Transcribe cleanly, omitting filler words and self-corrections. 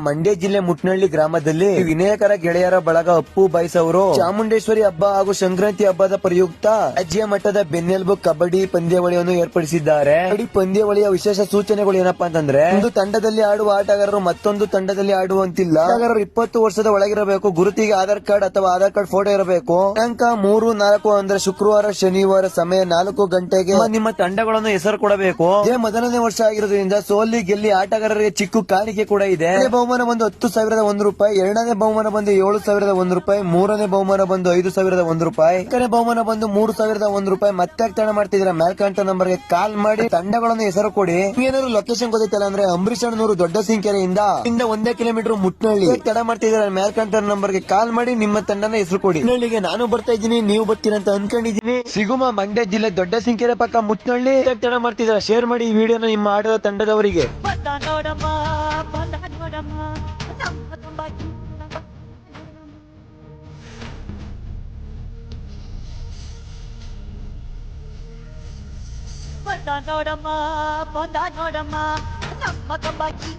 ಮಂಡ್ಯ ಜಿಲ್ಲೆ ಮುಟ್ನಳ್ಳಿ ಗ್ರಾಮದಲ್ಲಿ ವಿನಾಯಕರ ಗೆಳೆಯರ ಬಳಗ ಅಪ್ಪು ಬಾಯ್ಸ್ ಅವರು ಚಾಮುಂಡೇಶ್ವರಿ ಹಬ್ಬ ಹಾಗೂ ಸಂಕ್ರಾಂತಿ ಹಬ್ಬದ ಪ್ರಯುಕ್ತ ರಾಜ್ಯ ಮಟ್ಟದ ಬೆನ್ನೆಲುಬು ಕಬಡ್ಡಿ ಪಂದ್ಯಾವಳಿಯನ್ನು ಏರ್ಪಡಿಸಿದ್ದಾರೆ. ಕಬಡ್ಡಿ ಪಂದ್ಯಾವಳಿಯ ವಿಶೇಷ ಸೂಚನೆಗಳು ಏನಪ್ಪಾ ಅಂತಂದ್ರೆ, ಒಂದು ತಂಡದಲ್ಲಿ ಆಡುವ ಆಟಗಾರರು ಮತ್ತೊಂದು ತಂಡದಲ್ಲಿ ಆಡುವಂತಿಲ್ಲ. ಆಟಗಾರರು 20 ವರ್ಷದ ಒಳಗಿರಬೇಕು. ಗುರುತಿಗೆ ಆಧಾರ್ ಕಾರ್ಡ್ ಅಥವಾ ಆಧಾರ್ ಕಾರ್ಡ್ ಫೋಟೋ ಇರಬೇಕು. ದಿನಾಂಕ 3-4 ಅಂದ್ರೆ ಶುಕ್ರವಾರ ಶನಿವಾರ ಸಮಯ 4 ಗಂಟೆಗೆ ನಿಮ್ಮ ತಂಡಗಳನ್ನು ಹೆಸರು ಕೊಡಬೇಕು. ಇದೇ ಮೊದಲನೇ ವರ್ಷ ಆಗಿರೋದ್ರಿಂದ ಸೋಲಿ ಗೆಲ್ಲಿ ಆಟಗಾರರಿಗೆ ಚಿಕ್ಕ ಕಾಣಿಕೆ ಕೂಡ ಇದೆ. ಬಹುಮಾನ ಬಂದು 10,001 ರೂಪಾಯಿ, ಎರಡನೇ ಬಹುಮಾನ ಬಂದು 7,001 ರೂಪಾಯಿ, ಮೂರನೇ ಬಹುಮಾನ ಬಂದು 5,001 ರೂಪಾಯಿ, ನಾಲ್ಕನೇ ಬಹುಮಾನ ಬಂದು 3,001 ರೂಪಾಯಿ. ಮತ್ತೆ ತಡ ಮಾಡ್ತಿದ್ರೆ ಮೇಲ್ಕಂಟ ನಂಬರ್ಗೆ ಕಾಲ್ ಮಾಡಿ ತಂಡಗಳನ್ನು ಹೆಸರು ಕೊಡಿ. ಏನಾದ್ರು ಲೊಕೇಶನ್ ಗೊತ್ತೈತಲ್ಲ ಅಂದ್ರೆ ಅಂಬರೀಷ್ ಅಣ್ಣನೂರು ದೊಡ್ಡ ಸಿಂಕೆರೆಯಿಂದ 1 ಕಿಲೋಮೀಟರ್ ಮುಟ್ನಳ್ಳಿ. ತಡ ಮಾಡ್ತಿದ್ರೆ ಮೇಲ್ಕಂಟ ನಂಬರ್ಗೆ ಕಾಲ್ ಮಾಡಿ ನಿಮ್ಮ ತಂಡನ ಹೆಸರು ಕೊಡಿ. ಮುಟ್ನಳ್ಳಿಗೆ ನಾನು ಬರ್ತಾ ಇದ್ದೀನಿ, ನೀವು ಬರ್ತೀರಾ ಅಂತ ಅನ್ಕೊಂಡಿದ್ದೀನಿ. ಸಿಗುಮ ಮಂಡ್ಯ ಜಿಲ್ಲೆ ದೊಡ್ಡ ಸಿಂಕೆರೆ ಪಕ್ಕ ಮುಟ್ನಳ್ಳಿ. ತಡ ಮಾಡ್ತಿದ್ರೆ ಶೇರ್ ಮಾಡಿ ಈ ವಿಡಿಯೋನ ನಿಮ್ಮ ಆಟದ ತಂಡದವರಿಗೆ. ಬಂದ ನೋಡಮ್ಮ ನಮ್ಮ ಕಬಡ್ಡಿ